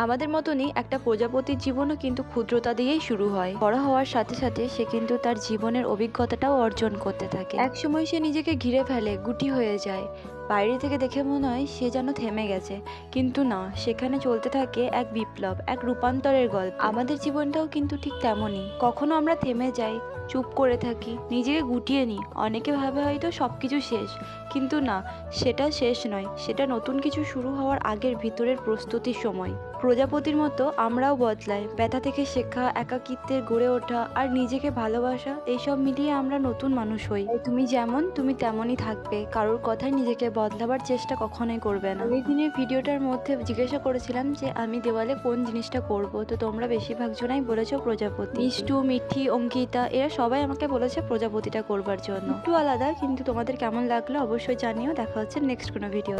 আমাদের মতনই একটা প্রজাপতির জীবনও কিন্তু ক্ষুদ্রতা দিয়েই শুরু হয়। বড় হওয়ার সাথে সাথে সে কিন্তু তার জীবনের অভিজ্ঞতাটাও অর্জন করতে থাকে। এক সময় সে নিজেকে ঘিরে ফেলে, গুটি হয়ে যায়। বাইরে থেকে দেখে মনে হয় সে যেন থেমে গেছে, কিন্তু না, সেখানে চলতে থাকে এক বিপ্লব, এক রূপান্তরের গল্প। আমাদের জীবনটাও কিন্তু ঠিক তেমনই। কখনো আমরা থেমে যাই, চুপ করে থাকি, নিজেকে গুটিয়ে নিই। অনেকে ভাবে হয়তো সবকিছু শেষ, কিন্তু না, সেটা শেষ নয়, সেটা নতুন কিছু শুরু হওয়ার আগের ভিতরের প্রস্তুতির সময়। প্রজাপতির মতো আমরাও বদলাই, ব্যথা থেকে শেখা, একাকিত্বের গড়ে ওঠা আর নিজেকে ভালোবাসা, এইসব মিলিয়ে আমরা নতুন মানুষ হই। তাই তুমি যেমন তুমি তেমনই থাকবে, কারোর কথায় নিজেকে বদলাবার চেষ্টা কখনোই করবে না। ওই দিনের ভিডিওটার মধ্যে জিজ্ঞাসা করেছিলাম যে আমি দেওয়ালে কোন জিনিসটা করব, তো তোমরা বেশিরভাগ জনাই বলেছো প্রজাপতি। মিষ্টু, মিঠি, অঙ্কিতা, এরা সবাই আমাকে বলেছে প্রজাপতিটা করবার জন্য। একটু আলাদা, কিন্তু তোমাদের কেমন লাগলো অবশ্যই জানিও। দেখা হচ্ছে নেক্সট কোনো ভিডিও।